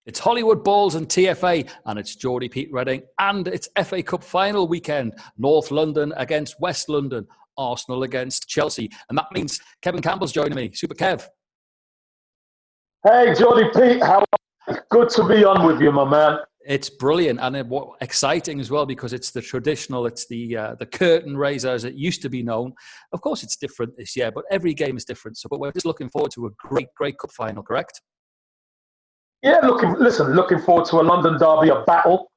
It's Hollywood Balls and TFA, and it's Geordie, Pete Redding, and it's FA Cup final weekend. North London against West London, Arsenal against Chelsea. And that means Kevin Campbell's joining me. Super Kev. Hey, Geordie, Pete, how are you? Good to be on with you, my man. It's brilliant and exciting as well, because it's the traditional, it's the curtain raiser as it used to be known. Of course, it's different this year, but every game is different. But we're just looking forward to a great cup final, correct? Yeah, looking forward to a London derby, a battle.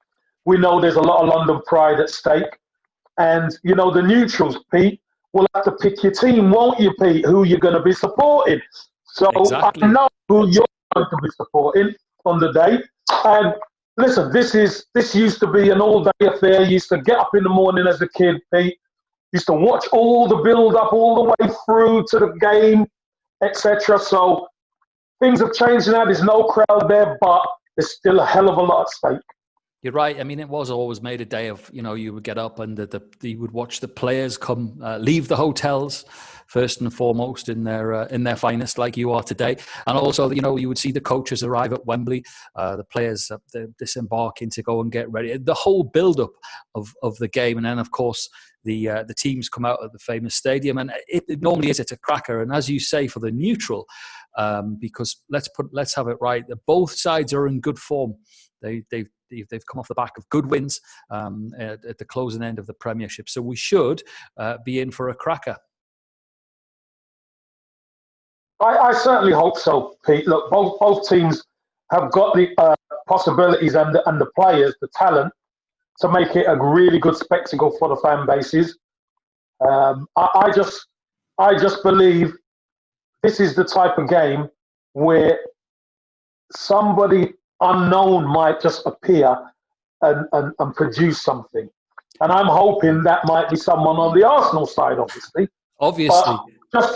We know there's a lot of London pride at stake. And, the neutrals, Pete, will have to pick your team, won't you, Pete, who you're going to be supporting. So exactly. I know who you're going to be supporting on the day. And listen, this used to be an all-day affair. You used to get up in the morning as a kid, Pete. Used to watch all the build-up all the way through to the game, etc. So things have changed now. There's no crowd there, but there's still a hell of a lot at stake. You're right. I mean, it was always made a day of, you would get up and you would watch the players come, leave the hotels first and foremost in their finest, like you are today. And also, you would see the coaches arrive at Wembley, the players disembarking to go and get ready. The whole build-up of the game. And then, of course, the teams come out of the famous stadium. And it normally is, it's a cracker. And as you say, for the neutral, because let's have it right, both sides are in good form. They've come off the back of good wins at the closing end of the Premiership. So we should be in for a cracker. I certainly hope so, Pete. Look, both teams have got the possibilities and the players, the talent, to make it a really good spectacle for the fan bases. I just believe this is the type of game where somebody unknown might just appear and produce something. And I'm hoping that might be someone on the Arsenal side, obviously. But just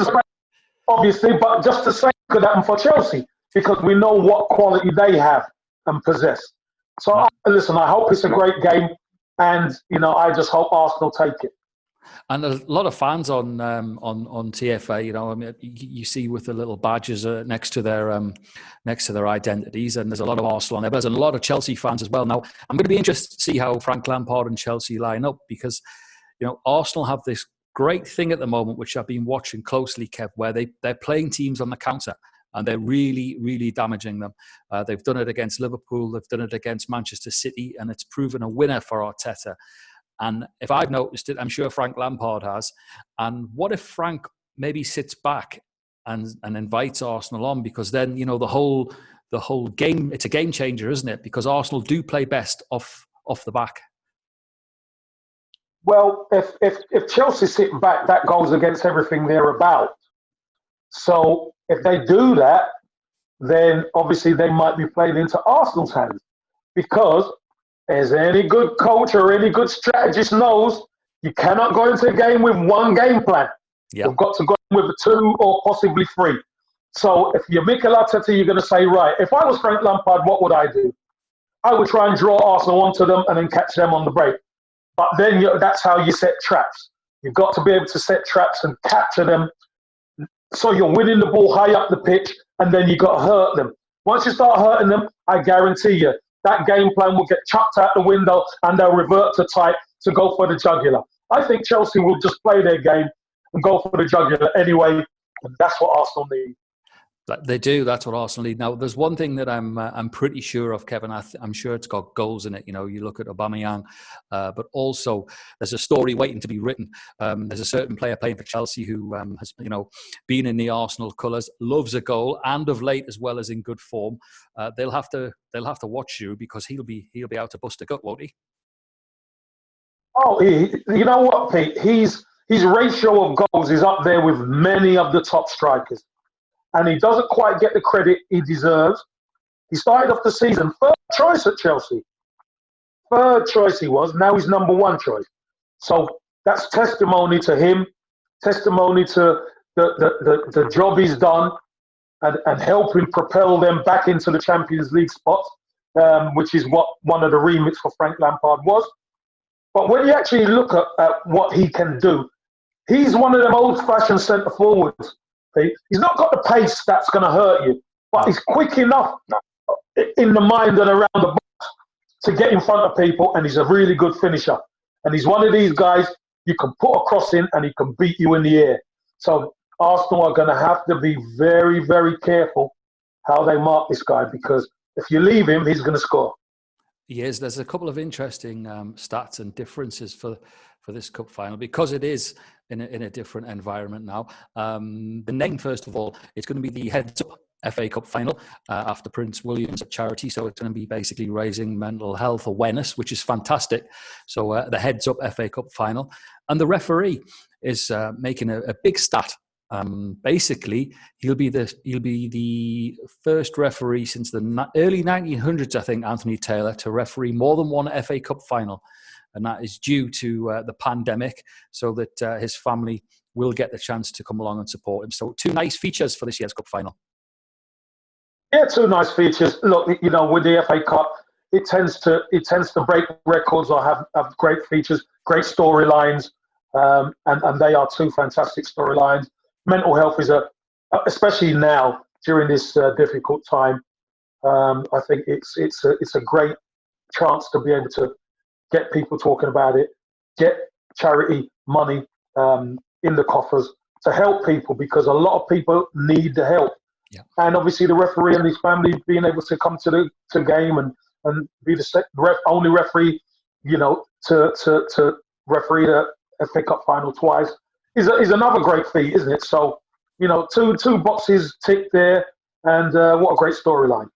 the same could happen for Chelsea, because we know what quality they have and possess. So, I hope it's a great game, and, I just hope Arsenal take it. And a lot of fans on TFA, you see with the little badges next to their identities, and there's a lot of Arsenal on there, but there's a lot of Chelsea fans as well. Now, I'm going to be interested to see how Frank Lampard and Chelsea line up, because, Arsenal have this great thing at the moment, which I've been watching closely, Kev, where they're playing teams on the counter, and they're really, really damaging them. They've done it against Liverpool, they've done it against Manchester City, and it's proven a winner for Arteta. And if I've noticed it, I'm sure Frank Lampard has. And what if Frank maybe sits back and invites Arsenal on? Because then, the whole game, it's a game changer, isn't it? Because Arsenal do play best off the back. Well, if Chelsea sit back, that goes against everything they're about. So if they do that, then obviously they might be played into Arsenal's hands, because as any good coach or any good strategist knows, you cannot go into a game with one game plan. Yep. You've got to go with a 2 or possibly 3. So if you're Mikel Arteta, you're going to say, right, if I was Frank Lampard, what would I do? I would try and draw Arsenal onto them and then catch them on the break. But then that's how you set traps. You've got to be able to set traps and capture them, so you're winning the ball high up the pitch, and then you got to hurt them. Once you start hurting them, I guarantee you, that game plan will get chucked out the window and they'll revert to type to go for the jugular. I think Chelsea will just play their game and go for the jugular anyway, and that's what Arsenal need. They do. That's what Arsenal need. Now, there's one thing that I'm pretty sure of, Kevin. I'm sure it's got goals in it. You look at Aubameyang, but also there's a story waiting to be written. There's a certain player playing for Chelsea who has, been in the Arsenal colours, loves a goal, and of late, as well as in good form. They'll have to watch you, because he'll be out to bust a gut, won't he? Oh, you know what, Pete? His ratio of goals is up there with many of the top strikers. And he doesn't quite get the credit he deserves. He started off the season third choice at Chelsea. Third choice he was. Now he's number 1 choice. So that's testimony to him, testimony to the job he's done, and helping propel them back into the Champions League spots, which is what one of the remits for Frank Lampard was. But when you actually look at what he can do, he's one of them old-fashioned centre-forwards. He's not got the pace that's going to hurt you, but he's quick enough in the mind and around the box to get in front of people, and he's a really good finisher. And he's one of these guys you can put a cross in and he can beat you in the air. So Arsenal are going to have to be very, very careful how they mark this guy, because if you leave him, he's going to score. Yes, there's a couple of interesting stats and differences for this cup final, because it is in a different environment now. The name, first of all, it's going to be the Heads Up FA Cup final after Prince William's charity. So it's going to be basically raising mental health awareness, which is fantastic. So the Heads Up FA Cup final. And the referee is making a big stat. Basically, he'll be the first referee since the early 1900s, I think, Anthony Taylor, to referee more than one FA Cup final. And that is due to the pandemic, so that his family will get the chance to come along and support him. So two nice features for this year's cup final. Yeah, two nice features. Look, with the FA Cup, it tends to break records or have great features, great storylines, and they are two fantastic storylines. Mental health is especially now during this difficult time. I think it's a great chance to be able to get people talking about it, get charity money in the coffers to help people, because a lot of people need the help. Yeah. And obviously the referee and his family being able to come to the game and be the only referee, to referee the FA Cup final twice is another great feat, isn't it? So, two boxes ticked there, and what a great storyline.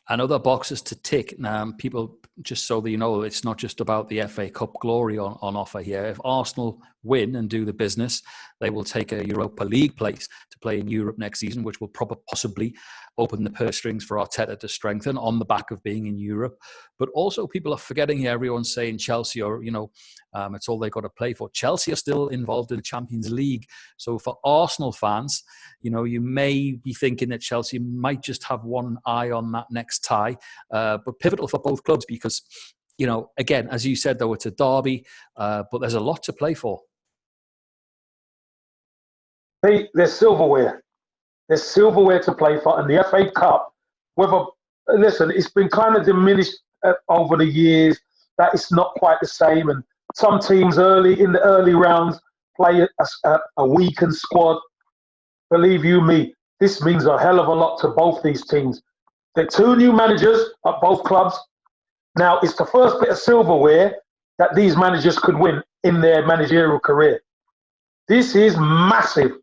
And other boxes to tick. People, just so that you know, it's not just about the FA Cup glory on offer here. If Arsenal win and do the business, they will take a Europa League place to play in Europe next season, which will possibly open the purse strings for Arteta to strengthen on the back of being in Europe. But also, people are forgetting here, everyone's saying Chelsea are, it's all they've got to play for. Chelsea are still involved in the Champions League. So for Arsenal fans, you may be thinking that Chelsea might just have one eye on that next tie, but pivotal for both clubs because, again, as you said, though, it's a derby, but there's a lot to play for. There's silverware. There's silverware to play for, and the FA Cup, it's been kind of diminished over the years, that it's not quite the same, and some teams in the early rounds play a weakened squad. Believe you me, this means a hell of a lot to both these teams. There are two new managers at both clubs. Now, it's the first bit of silverware that these managers could win in their managerial career. This is massive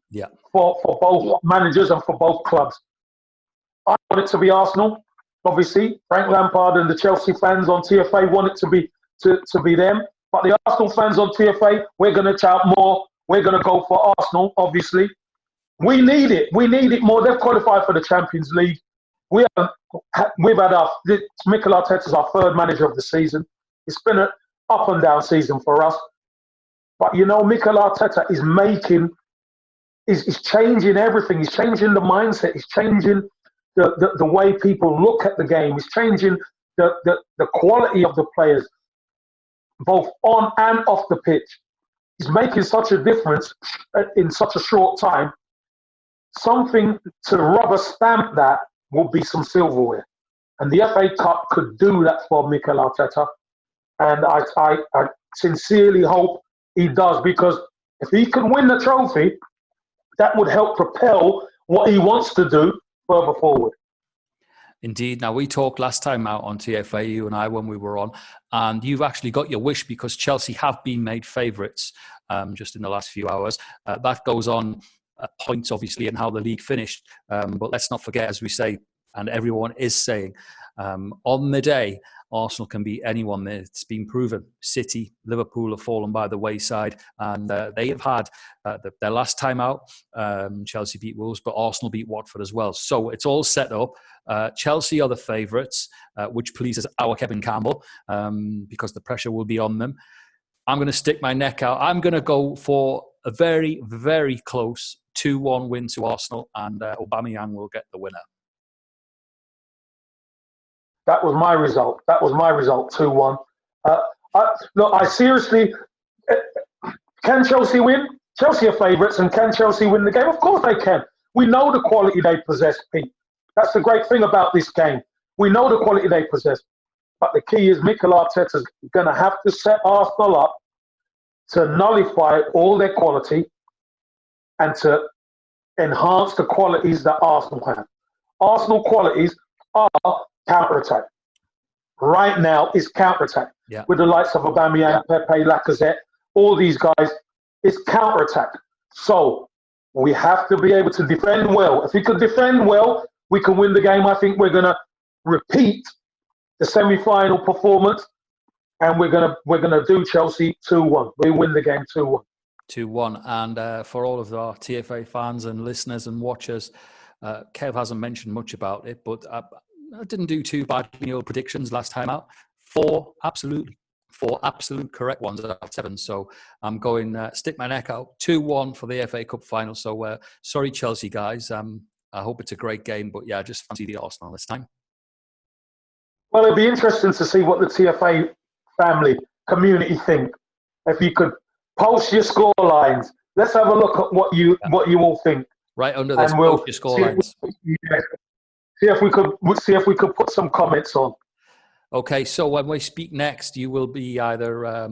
for both managers and for both clubs. I want it to be Arsenal, obviously. Frank Lampard and the Chelsea fans on TFA want it to be them. But the Arsenal fans on TFA, we're going to shout more. We're going to go for Arsenal, obviously. We need it. We need it more. They've qualified for the Champions League. We've had Mikel Arteta's our third manager of the season. It's been an up and down season for us. But Mikel Arteta is changing everything. He's changing the mindset. He's changing the way people look at the game. He's changing the quality of the players, both on and off the pitch. He's making such a difference in such a short time. Something to rubber stamp that will be some silverware. And the FA Cup could do that for Mikel Arteta. And I sincerely hope he does, because if he can win the trophy, that would help propel what he wants to do further forward. Indeed. Now, we talked last time out on TFA, you and I, when we were on, and you've actually got your wish because Chelsea have been made favourites just in the last few hours. That goes on points, obviously, and how the league finished. But let's not forget, as we say, and everyone is saying, on the day, Arsenal can beat anyone there. It's been proven. City, Liverpool have fallen by the wayside, and they have had their last time out. Chelsea beat Wolves, but Arsenal beat Watford as well. So it's all set up. Chelsea are the favourites, which pleases our Kevin Campbell, because the pressure will be on them. I'm going to stick my neck out. I'm going to go for a very, very close 2-1 win to Arsenal, and Aubameyang will get the winner. That was my result. 2-1. I seriously, can Chelsea win? Chelsea are favourites, and can Chelsea win the game? Of course they can. We know the quality they possess, Pete. That's the great thing about this game. We know the quality they possess. But the key is Mikel Arteta's going to have to set Arsenal up to nullify all their quality and to enhance the qualities that Arsenal have. Arsenal qualities are counter-attack. Right now is counter-attack. Yeah. With the likes of Aubameyang, Pepe, Lacazette, all these guys, it's counter-attack. So we have to be able to defend well. If we can defend well, we can win the game. I think we're going to repeat the semi-final performance, and we're gonna do Chelsea 2-1. We win the game 2-1. 2-1. And for all of our TFA fans and listeners and watchers, Kev hasn't mentioned much about it, but I didn't do too bad in your predictions last time out. Four absolute correct ones out of 7. So I'm going stick my neck out. 2-1 for the FA Cup final. So sorry, Chelsea guys. I hope it's a great game, but yeah, I just fancy the Arsenal this time. Well, it'd be interesting to see what the TFA family community think. If you could post your score lines, let's have a look at what you all think. Right under this, post your score lines. See if we could put some comments on. Okay, so when we speak next, you will be either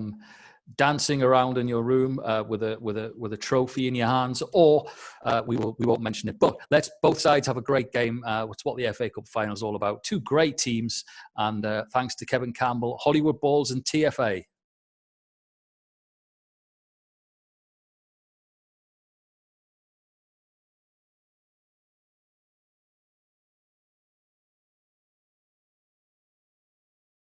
dancing around in your room with a trophy in your hands, or we won't mention it. But let's both sides have a great game. It's what the FA Cup final is all about. Two great teams, and thanks to Kevin Campbell, Hollywood Balls, and TFA.